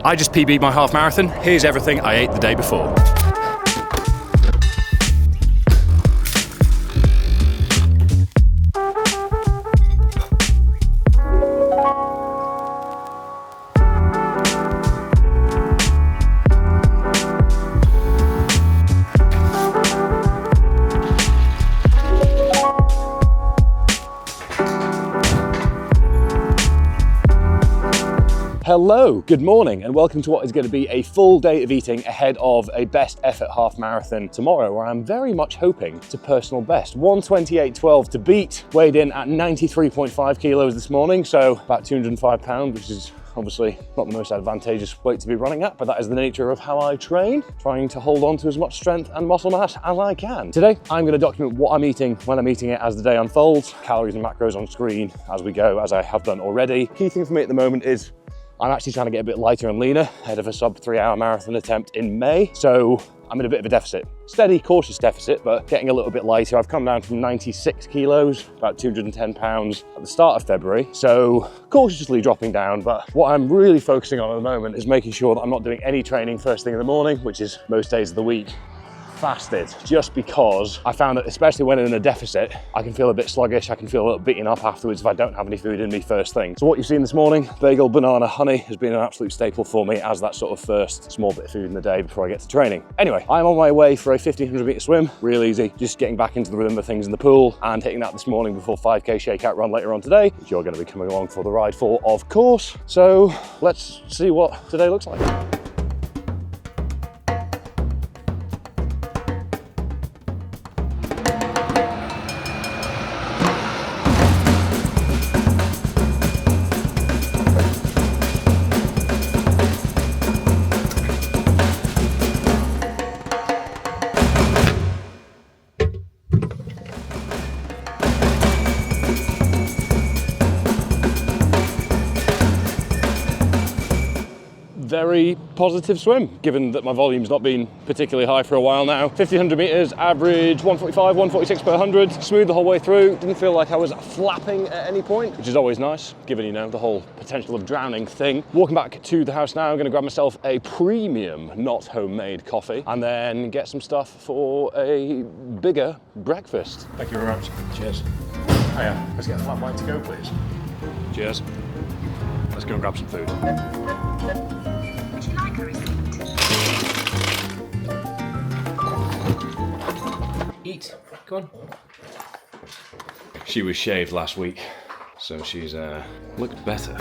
I just PB'd my half marathon. Here's everything I ate the day before. Hello, good morning, and welcome to what is going to be a full day of eating ahead of a best effort half marathon tomorrow, where I'm very much hoping to personal best. 1:28.12 to beat, weighed in at 93.5 kilos this morning, so about 205 pounds, which is obviously not the most advantageous weight to be running at, but that is the nature of how I train, trying to hold on to as much strength and muscle mass as I can. Today, I'm going to document what I'm eating when I'm eating it as the day unfolds, calories and macros on screen as we go, as I have done already. Key thing for me at the moment is I'm actually trying to get a bit lighter and leaner ahead of a sub 3-hour marathon attempt in May. So I'm in a bit of a deficit. Steady, cautious deficit, but getting a little bit lighter. I've come down from 96 kilos, about 210 pounds at the start of February. So cautiously dropping down, but what I'm really focusing on at the moment is making sure that I'm not doing any training first thing in the morning, which is most days of the week. Fasted, just because I found that especially when in a deficit, I can feel a bit sluggish, I can feel a little beaten up afterwards if I don't have any food in me first thing. So what you've seen this morning, bagel, banana, honey, has been an absolute staple for me as that sort of first small bit of food in the day before I get to training. Anyway, I'm on my way for a 1500 meter swim, real easy, just getting back into the rhythm of things in the pool and hitting that this morning before 5K shakeout run later on today, which you're going to be coming along for the ride for, of course. So let's see what today looks like. Very positive swim, given that my volume's not been particularly high for a while now. 1500 meters, average 145, 146 per 100, smooth the whole way through. Didn't feel like I was flapping at any point, which is always nice, given, you know, the whole potential of drowning thing. Walking back to the house now, I'm gonna grab myself a premium, not homemade coffee, and then get some stuff for a bigger breakfast. Thank you very much. Cheers. Oh yeah, let's get the flat white to go, please. Cheers. Let's go and grab some food. Would you like a receipt? Eat. Go on. She was shaved last week, so she's looked better.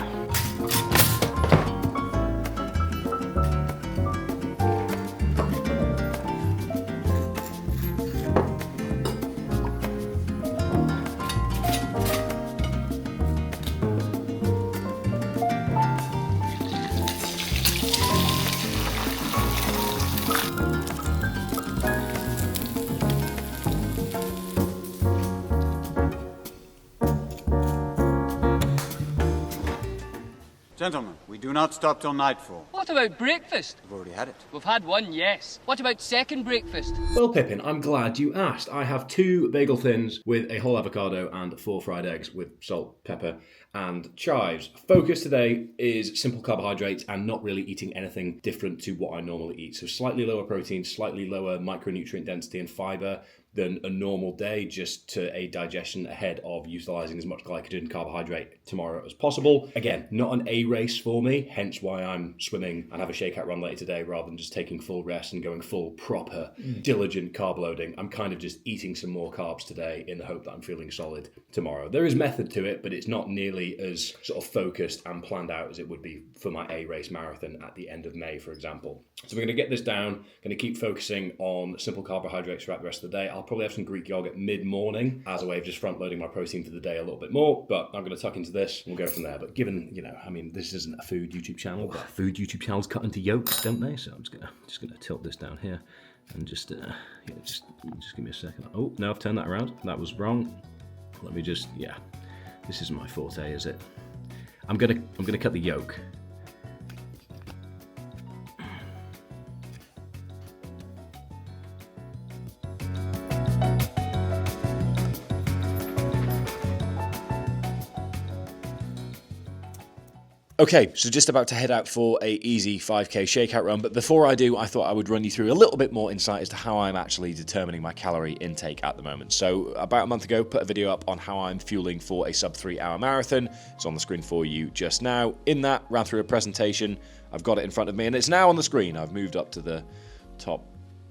Gentlemen, we do not stop till nightfall. What about breakfast? We've already had it. We've had one, yes. What about second breakfast? Well, Pippin, I'm glad you asked. I have 2 bagel thins with a whole avocado and 4 fried eggs with salt, pepper, and chives. Focus today is simple carbohydrates and not really eating anything different to what I normally eat. So slightly lower protein, slightly lower micronutrient density and fiber than a normal day, just to aid digestion ahead of utilising as much glycogen and carbohydrate tomorrow as possible. Again, not an A race for me, hence why I'm swimming and have a shakeout run later today rather than just taking full rest and going full proper diligent carb loading. I'm kind of just eating some more carbs today in the hope that I'm feeling solid tomorrow. There is method to it, but it's not nearly as sort of focused and planned out as it would be for my A race marathon at the end of May, for example. So we're going to get this down, going to keep focusing on simple carbohydrates throughout the rest of the day. I'll probably have some Greek yogurt mid-morning as a way of just front-loading my protein for the day a little bit more, but I'm going to tuck into this and we'll go from there. But given, you know, I mean, this isn't a food YouTube channel, but food YouTube channels cut into yolks, don't they? So I'm just gonna tilt this down here and just give me a second. Oh, no, I've turned that around. That was wrong. Let me just, this is my forte, is it? I'm gonna cut the yolk. Okay, so just about to head out for a easy 5k shakeout run, but before I do, I thought I would run you through a little bit more insight as to how I'm actually determining my calorie intake at the moment. So about a month ago, put a video up on how I'm fueling for a sub 3 hour marathon. It's on the screen for you just now. In that, ran through a presentation. I've got it in front of me and it's now on the screen. I've moved up to the top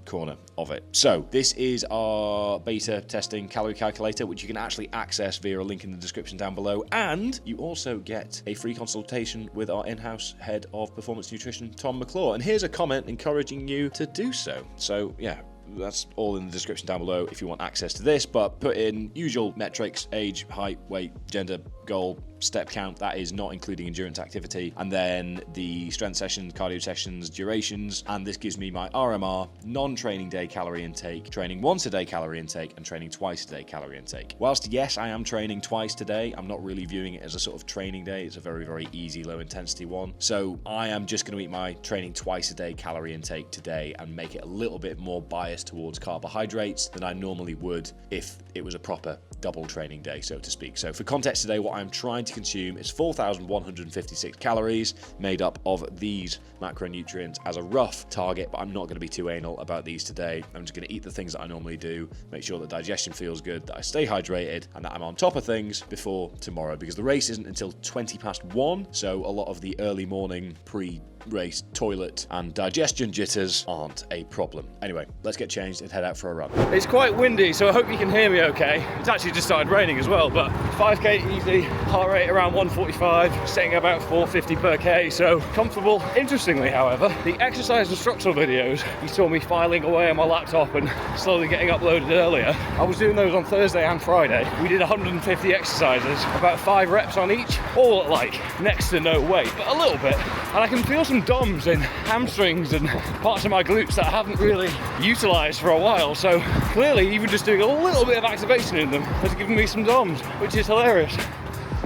corner of it. So this is our beta testing calorie calculator, which you can actually access via a link in the description down below, and you also get a free consultation with our in-house head of performance nutrition, Tom McClure. And here's a comment encouraging you to do so. So yeah, that's all in the description down below if you want access to this, but put in usual metrics: age, height, weight, gender, goal, step count. That is not including endurance activity, and then the strength sessions, cardio sessions, durations, and this gives me my RMR, non-training day calorie intake, training once a day calorie intake, and training twice a day calorie intake. Whilst yes, I am training twice today, I'm not really viewing it as a sort of training day. It's a very, very easy, low intensity one. So I am just going to eat my training twice a day calorie intake today and make it a little bit more biased towards carbohydrates than I normally would if it was a proper double training day, so to speak. So for context today, what I'm trying to consume is 4,156 calories, made up of these macronutrients as a rough target, but I'm not going to be too anal about these today. I'm just going to eat the things that I normally do, make sure that digestion feels good, that I stay hydrated, and that I'm on top of things before tomorrow, because the race isn't until 20 past 1, so a lot of the early morning pre-race toilet and digestion jitters aren't a problem. Anyway, let's get changed and head out for a run. It's quite windy, so I hope you can hear me okay. It's actually just started raining as well, but 5k easy, heart rate around 145, setting about 450 per k, so comfortable. Interestingly, however, the exercise instructional videos you saw me filing away on my laptop and slowly getting uploaded earlier, I was doing those on Thursday and Friday. We did 150 exercises, about 5 reps on each, all at like next to no weight, but a little bit, and I can feel some DOMs in hamstrings and parts of my glutes that I haven't really utilized for a while, so clearly even just doing a little bit of activation in them has given me some DOMs, which is hilarious.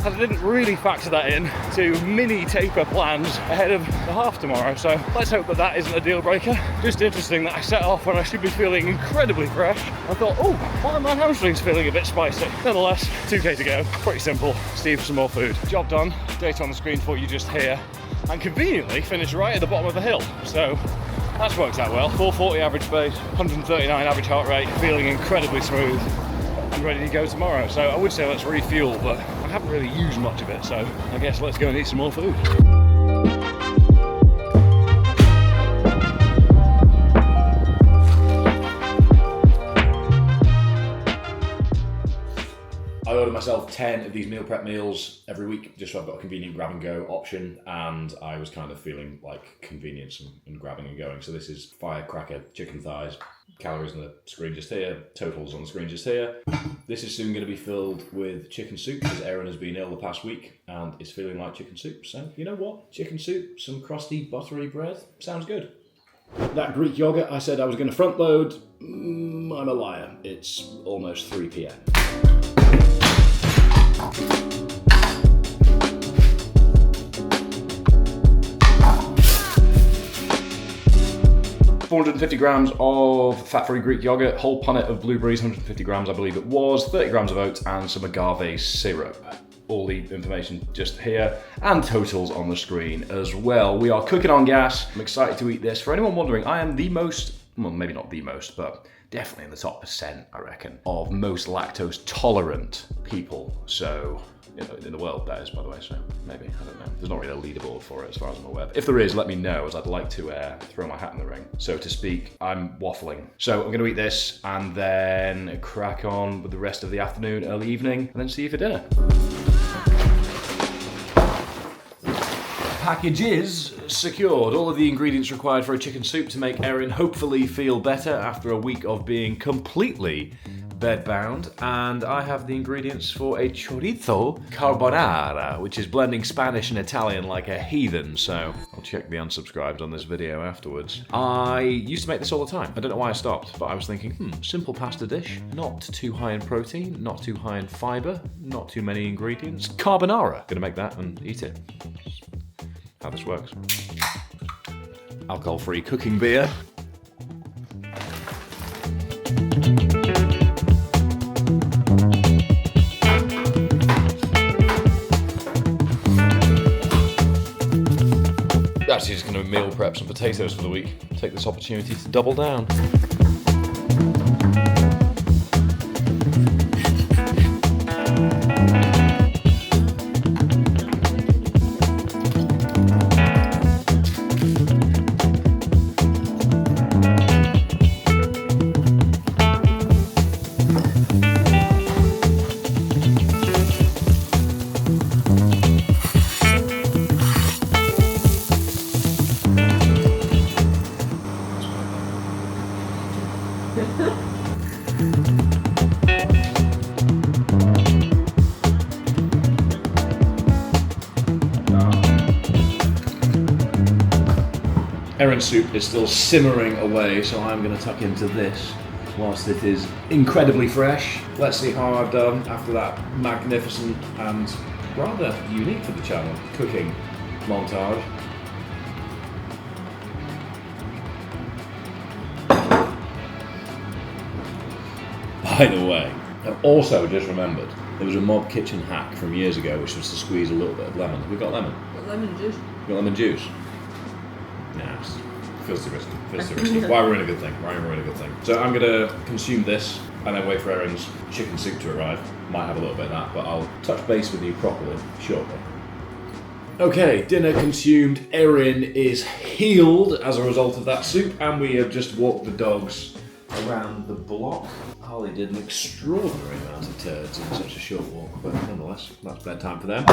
I didn't really factor that in to mini taper plans ahead of the half tomorrow, so let's hope that that isn't a deal breaker. Just interesting that I set off when I should be feeling incredibly fresh. I thought, oh, why are my hamstrings feeling a bit spicy? Nonetheless, 2k to go, pretty simple. See for some more food. Job done, data on the screen for you just here, and conveniently finished right at the bottom of the hill, so that's worked out well. 440 average pace, 139 average heart rate, feeling incredibly smooth and ready to go tomorrow. So I would say let's refuel, but I haven't really used much of it, so I guess let's go and eat some more food. I order myself 10 of these meal prep meals every week, just so I've got a convenient grab and go option, and I was kind of feeling like convenience and grabbing and going. So this is firecracker chicken thighs, calories on the screen just here, totals on the screen just here. This is soon going to be filled with chicken soup, because Erin has been ill the past week and is feeling like chicken soup. So you know what? Chicken soup, some crusty, buttery bread, sounds good. That Greek yogurt I said I was going to front load, I'm a liar. It's almost 3 p.m. 450 grams of fat-free Greek yogurt, whole punnet of blueberries, 150 grams I believe it was, 30 grams of oats, and some agave syrup. All the information just here, and totals on the screen as well. We are cooking on gas. I'm excited to eat this. For anyone wondering, I am the most, well, maybe not the most, but definitely in the top %, I reckon, of most lactose tolerant people. So, you know, in the world, that is, by the way, so maybe, I don't know. There's not really a leaderboard for it as far as I'm aware. But if there is, let me know, as I'd like to throw my hat in the ring, so to speak. I'm waffling. So I'm gonna eat this and then crack on with the rest of the afternoon, early evening, and then see you for dinner. Package is secured. All of the ingredients required for a chicken soup to make Erin hopefully feel better after a week of being completely bedbound, and I have the ingredients for a chorizo carbonara, which is blending Spanish and Italian like a heathen, so I'll check the unsubscribes on this video afterwards. I used to make this all the time. I don't know why I stopped, but I was thinking, simple pasta dish, not too high in protein, not too high in fibre, not too many ingredients. Carbonara. Gonna make that and eat it. How this works. Alcohol-free cooking beer. actually just going to meal prep some potatoes for the week. Take this opportunity to double down. Erin soup is still simmering away, so I'm going to tuck into this whilst it is incredibly fresh. Let's see how I've done after that magnificent and rather unique for the channel cooking montage. By the way, I've also just remembered there was a mob kitchen hack from years ago which was to squeeze a little bit of lemon. Have we got lemon? Lemon juice. You got lemon juice? Nah, feels too risky. Feels too risky. Why we're in a good thing? Why we're in a good thing? So I'm gonna consume this and then wait for Erin's chicken soup to arrive. Might have a little bit of that, but I'll touch base with you properly shortly. Okay, dinner consumed. Erin is healed as a result of that soup, and we have just walked the dogs around the block. Holly did an extraordinary amount of turds in such a short walk, but nonetheless, that's bedtime for them.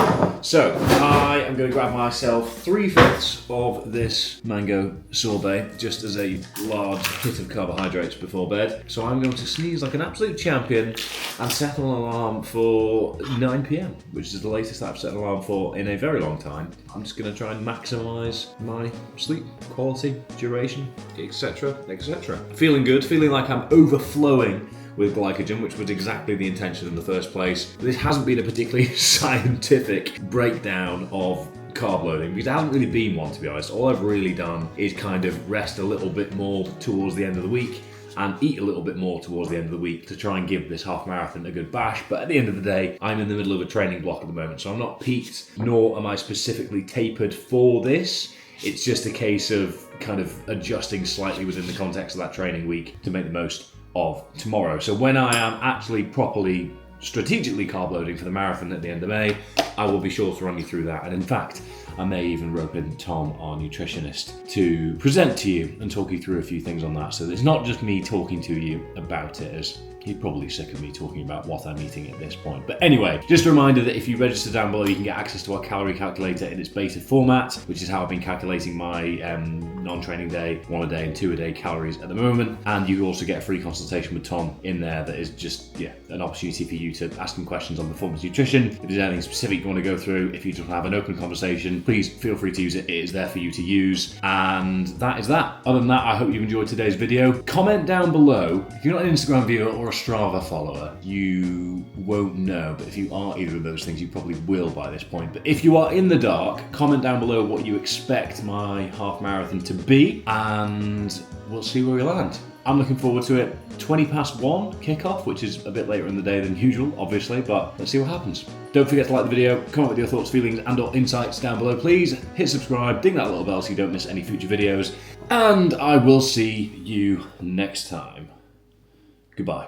So, I am going to grab myself 3/5 of this mango sorbet, just as a large hit of carbohydrates before bed. So I'm going to sneeze like an absolute champion and set an alarm for 9 PM, which is the latest I've set an alarm for in a very long time. I'm just going to try and maximise my sleep quality, duration, etc, etc. Feeling good, feeling like I'm overflowing with glycogen, which was exactly the intention in the first place. This hasn't been a particularly scientific breakdown of carb loading, because it hasn't really been one, to be honest. All I've really done is kind of rest a little bit more towards the end of the week and eat a little bit more towards the end of the week to try and give this half marathon a good bash. But at the end of the day, I'm in the middle of a training block at the moment, so I'm not peaked, nor am I specifically tapered for this. It's just a case of kind of adjusting slightly within the context of that training week to make the most of tomorrow. So when I am actually properly strategically carb loading for the marathon at the end of May, I will be sure to run you through that. And in fact, I may even rope in Tom, our nutritionist, to present to you and talk you through a few things on that. So it's not just me talking to you about it, as you're probably sick of me talking about what I'm eating at this point. But anyway, just a reminder that if you register down below, you can get access to our calorie calculator in its beta format, which is how I've been calculating my non-training day, 1 a day and 2 a day calories at the moment. And you also get a free consultation with Tom in there that is just, an opportunity for you to ask him questions on performance nutrition. If there's anything specific you want to go through, if you just have an open conversation, please feel free to use it. It is there for you to use. And that is that. Other than that, I hope you've enjoyed today's video. Comment down below. If you're not an Instagram viewer or a Strava follower, you won't know, but if you are either of those things, you probably will by this point. But if you are in the dark, comment down below what you expect my half marathon to be, and we'll see where we land. I'm looking forward to it. 1:20 kickoff, which is a bit later in the day than usual, obviously, but let's see what happens. Don't forget to like the video, comment with your thoughts, feelings, and/or insights down below, please. Hit subscribe, ding that little bell so you don't miss any future videos, and I will see you next time. Goodbye.